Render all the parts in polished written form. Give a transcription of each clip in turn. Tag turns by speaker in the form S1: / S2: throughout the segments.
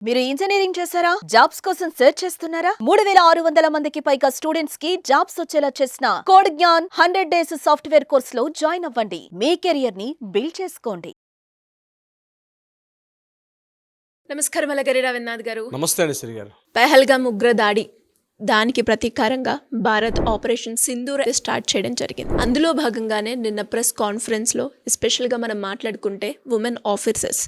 S1: మీరు ఇంజనీరింగ్ చేశారా? జాబ్స్ కోసం సెర్చ్ చేస్తున్నారా? 3600 మందికి పైగా స్టూడెంట్స్ కి జాబ్స్ వచ్చేలా చేసిన code Gyan 100 days software course లో జాయిన్ అవ్వండి. మీ కెరియర్ ని బిల్డ్ చేసుకోండి.
S2: నమస్కారం అలగరి రవీంద్రనాథ్ గారు.
S3: నమస్తే అండి శ్రీ గారు.
S2: పెహల్గాం ఉగ్ర దాడి దానికి ప్రతీకారంగా భారత్ ఆపరేషన్ సింధూర్ స్టార్ట్ చేయడం జరిగింది. అందులో భాగంగానే నిన్న ప్రెస్ కాన్ఫరెన్స్లో ఎస్పెషల్గా మనం మాట్లాడుకుంటే ఉమెన్ ఆఫీసర్స్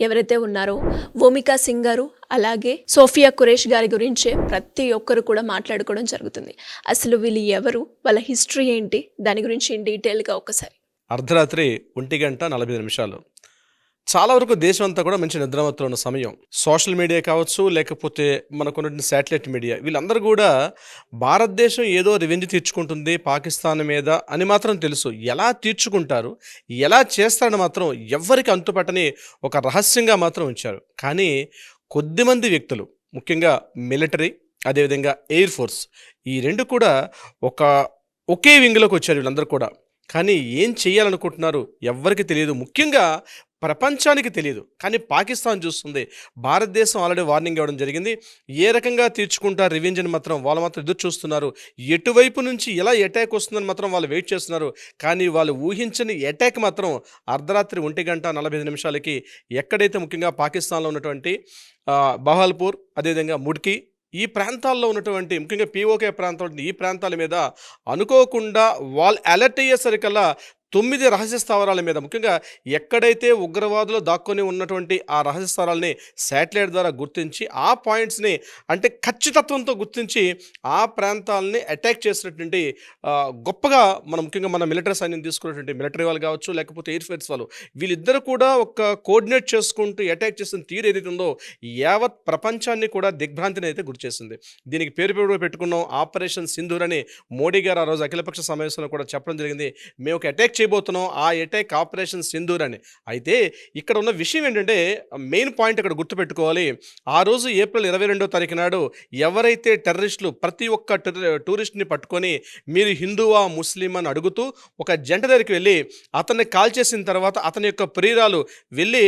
S2: ఎవరైతే ఉన్నారో వోమికా సింగ్ గారు అలాగే సోఫియా కురేష్ గారి గురించే ప్రతి ఒక్కరు కూడా మాట్లాడుకోవడం జరుగుతుంది. అసలు వీళ్ళు ఎవరు, వాళ్ళ హిస్టరీ ఏంటి, దాని గురించి డీటెయిల్గా ఒకసారి.
S3: అర్ధరాత్రి 1:45 చాలా వరకు దేశం అంతా కూడా మంచి నిద్రమత్తులో ఉన్న సమయం. సోషల్ మీడియా కావచ్చు, లేకపోతే మనకున్న శాటిలైట్ మీడియా, వీళ్ళందరూ కూడా భారతదేశం ఏదో రివెంజ్ తీర్చుకుంటుంది పాకిస్తాన్ మీద అని మాత్రం తెలుసు. ఎలా తీర్చుకుంటారు, ఎలా చేస్తారని మాత్రం ఎవ్వరికి అంతుపట్టని ఒక రహస్యంగా మాత్రం ఉంచారు. కానీ కొద్దిమంది వ్యక్తులు, ముఖ్యంగా మిలిటరీ, అదేవిధంగా ఎయిర్ ఫోర్స్, ఈ రెండు కూడా ఒకే వింగ్లోకి వచ్చారు వీళ్ళందరూ కూడా. కానీ ఏం చేయాలనుకుంటున్నారు ఎవ్వరికి తెలియదు, ముఖ్యంగా ప్రపంచానికి తెలియదు. కానీ పాకిస్తాన్ చూస్తుంది. భారతదేశం ఆల్రెడీ వార్నింగ్ ఇవ్వడం జరిగింది. ఏ రకంగా తీర్చుకుంటారు రివెంజ్ అని మాత్రం వాళ్ళు మాత్రం ఎదురు చూస్తున్నారు. ఎటువైపు నుంచి ఎలా అటాక్ వస్తుందని మాత్రం వాళ్ళు వెయిట్ చేస్తున్నారు. కానీ వాళ్ళు ఊహించని అటాక్ మాత్రం అర్ధరాత్రి 1:45 ఎక్కడైతే ముఖ్యంగా పాకిస్తాన్లో ఉన్నటువంటి బహాల్పూర్, అదేవిధంగా ముడ్కి, ఈ ప్రాంతాల్లో ఉన్నటువంటి ముఖ్యంగా పీఓకే ప్రాంతం, ఈ ప్రాంతాల మీద అనుకోకుండా వాళ్ళు అలర్ట్ అయ్యేసరికల్లా 9 రహస్య స్థావరాల మీద, ముఖ్యంగా ఎక్కడైతే ఉగ్రవాదులు దాక్కొని ఉన్నటువంటి ఆ రహస్య స్థావరాలని శాటిలైట్ ద్వారా గుర్తించి ఆ పాయింట్స్ని అంటే ఖచ్చితత్వంతో గుర్తించి ఆ ప్రాంతాలని అటాక్ చేసినటువంటి గొప్పగా ముఖ్యంగా మన మిలిటరీ సైన్యం తీసుకున్నటువంటి మిలిటరీ వాళ్ళు కావచ్చు, లేకపోతే ఎయిర్ ఫోర్స్ వాళ్ళు, వీళ్ళిద్దరు కూడా ఒక కోఆర్డినేట్ చేసుకుంటూ అటాక్ చేసిన తీరు ఏదైతే ఉందో యావత్ ప్రపంచాన్ని కూడా దిగ్భ్రాంతిని అయితే గురి చేసింది. దీనికి పేరు పెట్టుకున్నాం ఆపరేషన్ సింధూర్ అని మోడీ గారు ఆ రోజు అఖిలపక్ష సమావేశంలో కూడా చెప్పడం జరిగింది. మేము ఒక అటాక్ చేయబోతున్నాం, ఆ అటాక్ ఆపరేషన్ సింధూర్ అని. అయితే ఇక్కడ ఉన్న విషయం ఏంటంటే మెయిన్ పాయింట్ ఇక్కడ గుర్తుపెట్టుకోవాలి. ఆ రోజు ఏప్రిల్ 22 నాడు ఎవరైతే టెర్రరిస్టులు ప్రతి ఒక్క టూరిస్ట్ని పట్టుకొని మీరు హిందువా ముస్లిం అని అడుగుతూ ఒక జంట దగ్గరికి వెళ్ళి అతన్ని కాల్ చేసిన తర్వాత అతని యొక్క ప్రియురాలు వెళ్ళి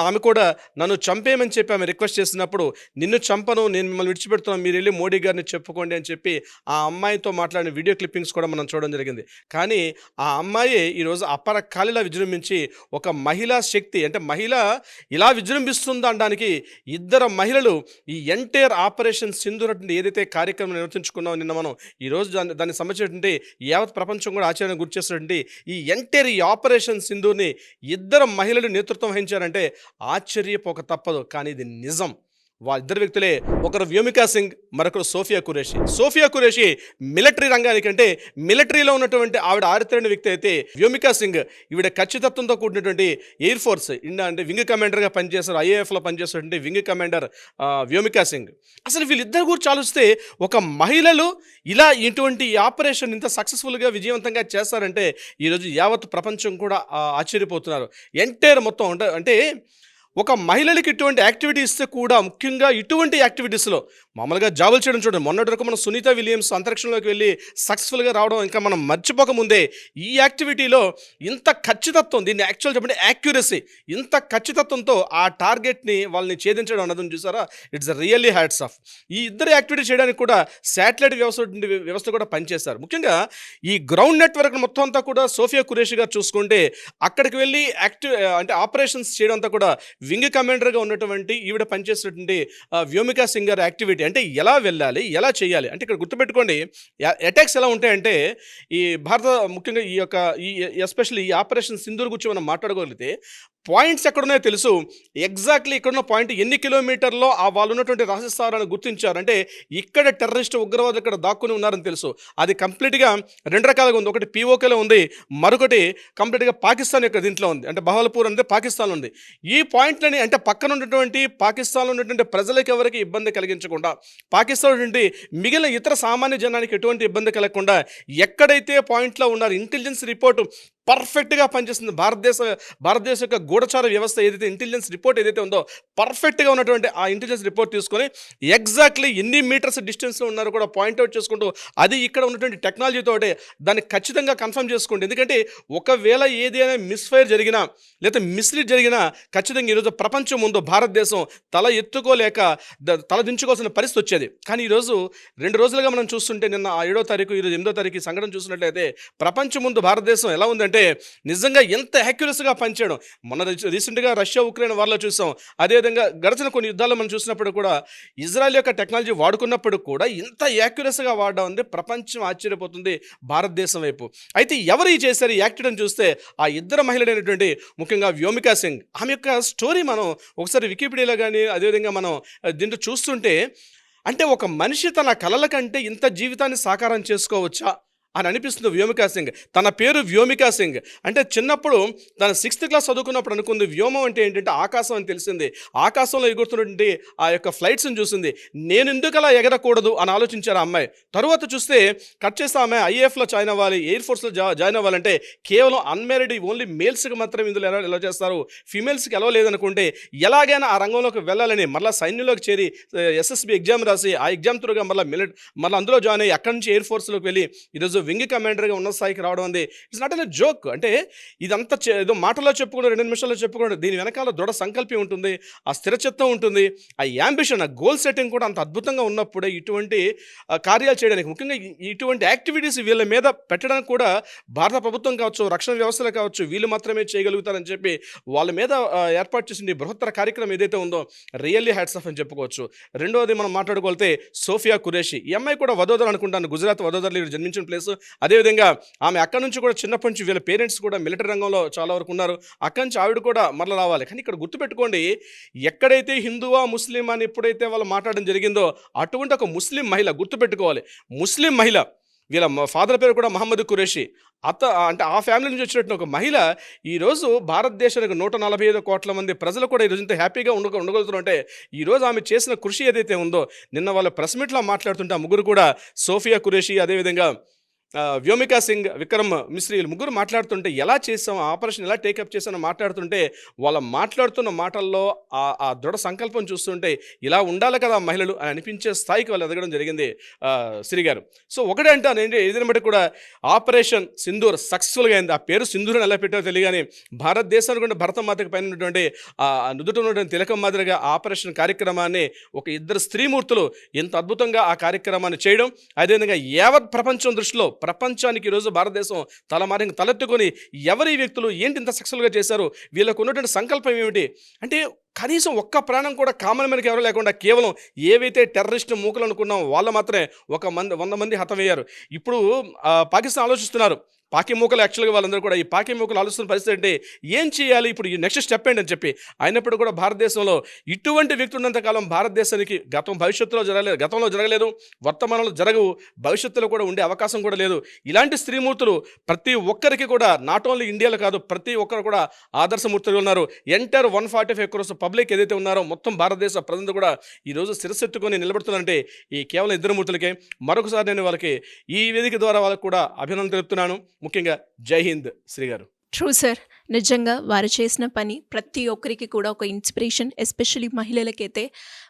S3: ఆమె కూడా నన్ను చంపేయమని చెప్పి ఆమె రిక్వెస్ట్ చేసినప్పుడు, నిన్ను చంపను, నేను మిమ్మల్ని విడిచిపెడుతున్నాను, మీరు వెళ్ళి మోడీ గారిని చెప్పుకోండి అని చెప్పి ఆ అమ్మాయితో మాట్లాడిన వీడియో క్లిప్పింగ్స్ కూడా మనం చూడడం జరిగింది. కానీ ఆ అమ్మాయి ఈరోజు అపర కాలిలా విజృంభించి ఒక మహిళా శక్తి, అంటే మహిళ ఇలా విజృంభిస్తుంది అనడానికి ఇద్దరు మహిళలు ఈ ఎంటైర్ ఆపరేషన్ సింధూర్ ఏదైతే కార్యక్రమం నిర్వర్తించుకున్నామో నిన్న మనం, ఈరోజు దాన్ని సంబంధించినటువంటి యావత్ ప్రపంచం కూడా ఆశ్చర్యాన్ని గురి చేస్తున్నటువంటి ఈ ఎంటైర్ ఈ ఆపరేషన్ సింధూర్ని ఇద్దరు మహిళలు నేతృత్వం వహించారంటే ఆశ్చర్యపోక తప్పదు. కానీ ఇది నిజం. వాళ్ళిద్దరు వ్యక్తులే, ఒకరు వ్యోమికా సింగ్, మరొకరు సోఫియా కురేషి. సోఫియా కురేషి మిలిటరీ రంగానికంటే మిలిటరీలో ఉన్నటువంటి ఆవిడ ఆరితేరిన వ్యక్తి అయితే, వ్యోమికా సింగ్ ఈవిడ ఖచ్చితత్వంతో కూడినటువంటి ఎయిర్ ఫోర్స్ అంటే వింగ్ కమాండర్గా పనిచేస్తారు, ఐఏఎఫ్లో పనిచేస్తున్నటువంటి వింగ్ కమాండర్ వ్యోమికా సింగ్. అసలు వీళ్ళిద్దరు గురించి ఆలోచిస్తే ఒక మహిళలు ఇలా ఇటువంటి ఆపరేషన్ ఇంత సక్సెస్ఫుల్గా విజయవంతంగా చేస్తారంటే ఈరోజు యావత్ ప్రపంచం కూడా ఆశ్చర్యపోతున్నారు. ఎంటైర్ మొత్తం అంటే ఒక మహిళలకి ఇటువంటి యాక్టివిటీస్ కూడా, ముఖ్యంగా ఇటువంటి యాక్టివిటీస్లో మామూలుగా జాబులు చేయడం చూడండి. మొన్నటి వరకు మనం సునీత విలియమ్స్ అంతరిక్షంలోకి వెళ్ళి సక్సెస్ఫుల్గా రావడం ఇంకా మనం మర్చిపోకముందే ఈ యాక్టివిటీలో ఇంత ఖచ్చితత్వం, దీన్ని యాక్చువల్ చెప్పండి యాక్యురసీ, ఇంత ఖచ్చితత్వంతో ఆ టార్గెట్ని వాళ్ళని ఛేదించడం అన్నదని చూసారా, ఇట్స్ రియల్లీ హ్యాట్స్ ఆఫ్. ఈ ఇద్దరు యాక్టివిటీ చేయడానికి కూడా శాటిలైట్ వ్యవస్థ కూడా పనిచేస్తారు. ముఖ్యంగా ఈ గ్రౌండ్ నెట్వర్క్ మొత్తం అంతా కూడా సోఫియా కురేషి గారు చూసుకుంటే అక్కడికి వెళ్ళి అంటే ఆపరేషన్స్ చేయడం అంతా కూడా వింగ్ కమాండర్గా ఉన్నటువంటి ఈవిడ పనిచేసినటువంటి వ్యోమికా సింగ్ గారి యాక్టివిటీ. అంటే ఎలా వెళ్ళాలి, ఎలా చేయాలి అంటే ఇక్కడ గుర్తుపెట్టుకోండి, అటాక్స్ ఎలా ఉంటాయంటే ఈ ముఖ్యంగా ఎస్పెషల్లీ ఈ ఆపరేషన్ సింధూర్ గురించి మనం మాట్లాడగలిగితే పాయింట్స్ ఎక్కడున్నాయో తెలుసు. ఎగ్జాక్ట్లీ ఇక్కడున్న పాయింట్ ఎన్ని కిలోమీటర్లో వాళ్ళు ఉన్నటువంటి రహస్య స్థావరాలను గుర్తించారు. అంటే ఇక్కడ టెర్రరిస్ట్ ఉగ్రవాదులు ఇక్కడ దాక్కుని ఉన్నారని తెలుసు. అది కంప్లీట్గా 2 రకాలుగా ఉంది. ఒకటి పీఓకేలో ఉంది, మరొకటి కంప్లీట్గా పాకిస్తాన్ యొక్క దీంట్లో ఉంది, అంటే బహల్పూర్ అనేది పాకిస్తాన్లో ఉంది. ఈ పాయింట్లని అంటే పక్కన ఉన్నటువంటి పాకిస్తాన్లో ఉన్నటువంటి ప్రజలకు ఎవరికి ఇబ్బంది కలిగించకుండా, పాకిస్తాన్ ఉన్నటువంటి మిగిలిన ఇతర సామాన్య జనానికి ఎటువంటి ఇబ్బంది కలగకుండా ఎక్కడైతే పాయింట్లో ఉన్నారు ఇంటెలిజెన్స్ రిపోర్టు పర్ఫెక్ట్గా పనిచేస్తుంది. భారతదేశ యొక్క గూఢచార వ్యవస్థ ఏదైతే ఇంటెలిజెన్స్ రిపోర్ట్ ఏదైతే ఉందో పర్ఫెక్ట్గా ఉన్నటువంటి ఆ ఇంటెలిజెన్స్ రిపోర్ట్ తీసుకొని ఎగ్జాక్ట్లీ ఎన్ని మీటర్స్ డిస్టెన్స్లో ఉన్నారో కూడా పాయింట్అవుట్ చేసుకుంటూ అది ఇక్కడ ఉన్నటువంటి టెక్నాలజీతో దాన్ని ఖచ్చితంగా కన్ఫర్మ్ చేసుకోండి. ఎందుకంటే ఒకవేళ ఏదైనా మిస్ఫైర్ జరిగినా లేదా మిస్లీడ్ జరిగినా ఖచ్చితంగా ఈరోజు ప్రపంచం ముందు భారతదేశం తల ఎత్తుకోలేక తల దించుకోవాల్సిన పరిస్థితి వచ్చేది. కానీ ఈరోజు 2 రోజులుగా మనం చూస్తుంటే నిన్న 7వ తారీఖు ఈరోజు 8వ తారీఖు సంఘటన చూసినట్లయితే ప్రపంచం ముందు భారతదేశం ఎలా ఉందంటే నిజంగా ఎంత యాక్యురసీగా పనిచేయడం. మొన్న రీసెంట్గా రష్యా ఉక్రెయిన్ వార్లో చూసాం. అదేవిధంగా గడిచిన కొన్ని యుద్ధాల్లో మనం చూసినప్పుడు కూడా ఇజ్రాయెల్ యొక్క టెక్నాలజీ వాడుకున్నప్పుడు కూడా ఇంత యాక్యురసీగా వాడడం ఉంది. ప్రపంచం ఆశ్చర్యపోతుంది భారతదేశం వైపు. అయితే ఎవరు ఈ చేశారు ఈ యాక్ట్ అని చూస్తే ఆ ఇద్దరు మహిళలైనటువంటి ముఖ్యంగా వ్యోమికా సింగ్, ఆమె యొక్క స్టోరీ మనం ఒకసారి వికీపీడియాలో కానీ అదేవిధంగా మనం దీంట్లో చూస్తుంటే అంటే ఒక మనిషి తన కలల కంటే ఇంత జీవితాన్ని సాకారం చేసుకోవచ్చా అని అనిపిస్తుంది. వ్యోమికా సింగ్ తన పేరు వ్యోమికా సింగ్. అంటే చిన్నప్పుడు తన 6th క్లాస్ చదువుకున్నప్పుడు అనుకుంది వ్యోమం అంటే ఏంటంటే ఆకాశం అని తెలిసింది. ఆకాశంలో ఎగురుతున్నటువంటి ఆ యొక్క ఫ్లైట్స్ని చూసింది. నేను ఎందుకు అలా ఎగరకూడదు అని ఆలోచించారు ఆ అమ్మాయి. తరువాత చూస్తే కట్ చేస్తే ఆమె ఐఏఎఫ్లో జాయిన్ అవ్వాలి, ఎయిర్ ఫోర్స్లో జాయిన్ అవ్వాలంటే కేవలం అన్మ్యారీడ్ ఓన్లీ మేల్స్కి మాత్రం ఇందులో ఎలా చేస్తారు, ఫీమేల్స్కి ఎలా లేదనుకుంటే ఎలాగైనా ఆ రంగంలోకి వెళ్ళాలని మళ్ళీ సైన్యంలోకి చేరి SSB ఎగ్జామ్ రాసి ఆ ఎగ్జామ్ త్రూగా మళ్ళీ అందులో జాయిన్ అయ్యి అక్కడి నుంచి ఎయిర్ ఫోర్స్లోకి వెళ్ళి ఈరోజు వింగ్ కమాండర్గా ఉన్న స్థాయికి రావడం ఉంది. It's not an joke. అంటే ఇదంతా ఏదో మాటల్లో చెప్పుకోవడం 2 నిమిషాల్లో చెప్పుకోవడం, దీని వెనకాల దృఢ సంకల్పం ఉంటుంది, ఆ స్థిరచిత్తం ఉంటుంది, ఆ యాంబిషన్, ఆ గోల్ సెట్టింగ్ కూడా అంత అద్భుతంగా ఉన్నప్పుడే ఇటువంటి కార్యాలు చేయడానికి ముఖ్యంగా ఇటువంటి యాక్టివిటీస్ వీళ్ళ మీద పెట్టడానికి కూడా భారత ప్రభుత్వం కావచ్చు, రక్షణ వ్యవస్థలు కావచ్చు, వీళ్ళు మాత్రమే చేయగలుగుతారని చెప్పి వాళ్ళ మీద ఏర్పాటు చేసిన బృహత్తర కార్యక్రమం ఏదైతే ఉందో రియల్లీ హ్యాట్స్ ఆఫ్ అని చెప్పుకోవచ్చు. రెండవది మనం మాట్లాడుకోతే సోఫియా ఖురేషి. ఈ అమ్మాయి కూడా వదోదర అనుకుంటాను, గుజరాత్ వదోదరలో జన్మించిన ప్లేస్. అదేవిధంగా ఆమె అక్కడి నుంచి కూడా చిన్నప్పటి నుంచి వీళ్ళ పేరెంట్స్ కూడా మిలిటరీ రంగంలో చాలా వరకు ఉన్నారు. అక్కడి నుంచి ఆవిడ కూడా మరలా రావాలి. కానీ ఇక్కడ గుర్తుపెట్టుకోండి, ఎక్కడైతే హిందువా ముస్లిం అని ఎప్పుడైతే వాళ్ళు మాట్లాడడం జరిగిందో అటువంటి ఒక ముస్లిం మహిళ, గుర్తుపెట్టుకోవాలి ముస్లిం మహిళ, వీళ్ళ ఫాదర్ పేరు కూడా మహమ్మద్ ఖురేషి, అంటే ఆ ఫ్యామిలీ నుంచి వచ్చినట్టు ఒక మహిళ ఈరోజు భారతదేశానికి 145 కోట్ల మంది ప్రజలు కూడా ఈరోజు ఇంత హ్యాపీగా ఉండగలుగుతుంటే ఈరోజు ఆమె చేసిన కృషి ఏదైతే ఉందో నిన్న వాళ్ళ ప్రెస్ మీట్లో మాట్లాడుతుంటే ఆ ముగ్గురు కూడా సోఫియా ఖురేషి అదేవిధంగా వ్యోమికా సింగ్, విక్రమ్ మిశ్రీ ముగ్గురు మాట్లాడుతుంటే ఎలా చేసాం, ఆపరేషన్ ఎలా టేకప్ చేసామని మాట్లాడుతుంటే వాళ్ళ మాట్లాడుతున్న మాటల్లో ఆ దృఢ సంకల్పం చూస్తుంటే ఇలా ఉండాలి కదా మహిళలు అని అనిపించే స్థాయికి వాళ్ళు ఎదగడం జరిగింది శ్రీ గారు. సో ఒకటే అంటాను ఏంటి, ఏదైనా బట్టి కూడా ఆపరేషన్ సింధూర్ సక్సెస్ఫుల్గా అయింది. ఆ పేరు సింధూర్ ఎలా పెట్టారో తెలియగానే భారతదేశానికి కూడా భరతమాతకు పైన ఉన్నటువంటి ఆ నుదుట ఉన్నటువంటి తిలకం మాదిరిగా ఆపరేషన్ కార్యక్రమాన్ని ఒక ఇద్దరు స్త్రీమూర్తులు ఎంత అద్భుతంగా ఆ కార్యక్రమాన్ని చేయడం, అదేవిధంగా యావత్ ప్రపంచం దృష్టిలో ప్రపంచానికి ఈరోజు భారతదేశం తలెత్తుకొని ఎవరి వ్యక్తులు ఏంటి ఇంత సక్సెస్ఫుల్గా చేశారు, వీళ్ళకు ఉన్నటువంటి సంకల్పం ఏమిటి అంటే కనీసం ఒక్క ప్రాణం కూడా కామన్ మ్యాన్కి ఎవరు లేకుండా కేవలం ఏవైతే టెర్రరిస్ట్ మూకలు అనుకున్నాం వాళ్ళు మాత్రమే 100 మంది హతమయ్యారు. ఇప్పుడు పాకిస్తాన్ ఆలోచిస్తున్నారు, పాకి మూకలు యాక్చువల్గా వాళ్ళందరూ కూడా ఈ పాకి మూకలు ఆలోచిస్తున్న పరిస్థితి అంటే ఏం చేయాలి, ఇప్పుడు ఈ నెక్స్ట్ స్టెప్ ఏంటని చెప్పి అయినప్పుడు కూడా భారతదేశంలో ఇటువంటి వ్యక్తులు ఉన్నంతకాలం భారతదేశానికి గతంలో జరగలేదు, వర్తమానంలో జరగవు, భవిష్యత్తులో కూడా ఉండే అవకాశం కూడా లేదు. ఇలాంటి స్త్రీమూర్తులు ప్రతి ఒక్కరికి కూడా నాట్ ఓన్లీ ఇండియాలో కాదు ప్రతి ఒక్కరు కూడా ఆదర్శమూర్తులు ఉన్నారు. ఎంటైర్ 145 crores పబ్లిక్ ఏదైతే ఉన్నారో మొత్తం భారతదేశ ప్రజలు కూడా ఈరోజు శిరసెత్తుకొని నిలబడుతున్నారంటే ఈ కేవలం ఇద్దరు మూర్తులకే. మరొకసారి నేను వాళ్ళకి ఈ వేదిక ద్వారా వాళ్ళకు కూడా అభినందన తెలుపుతున్నాను. ముఖ్యంగా జై హింద్ శ్రీ గారు.
S2: ట్రూ సార్, నిజంగా వారు చేసిన పని ప్రతి ఒక్కరికి కూడా ఒక ఇన్స్పిరేషన్. ఎస్పెషలీ మహిళలకైతే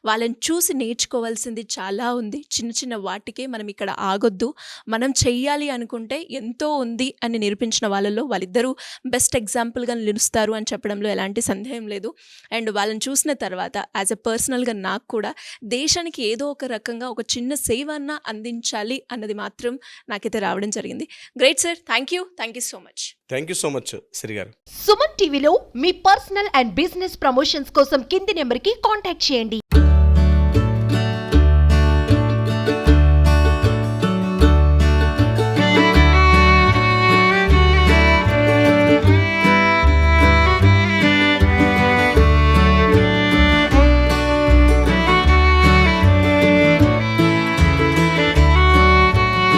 S2: వాళ్ళని చూసి నేర్చుకోవాల్సింది చాలా ఉంది. చిన్న చిన్న వాటికే మనం ఇక్కడ ఆగొద్దు, మనం చెయ్యాలి అనుకుంటే ఎంతో ఉంది అని నిరూపించిన వాళ్ళలో వాళ్ళిద్దరూ బెస్ట్ ఎగ్జాంపుల్గా నిలుస్తారు అని చెప్పడంలో ఎలాంటి సందేహం లేదు. అండ్ వాళ్ళని చూసిన తర్వాత యాజ్ ఎ పర్సనల్గా నాకు కూడా దేశానికి ఏదో ఒక రకంగా ఒక చిన్న సేవ అన్న అందించాలి అన్నది మాత్రం నాకైతే రావడం జరిగింది. Great sir, thank you so much.
S3: Thank you so much Shri గారు.
S4: సుమన్ టీవీలో మీ పర్సనల్ అండ్ బిజినెస్ ప్రమోషన్స్ కోసం కింది నెంబర్కి కాంటాక్ట్ చేయండి.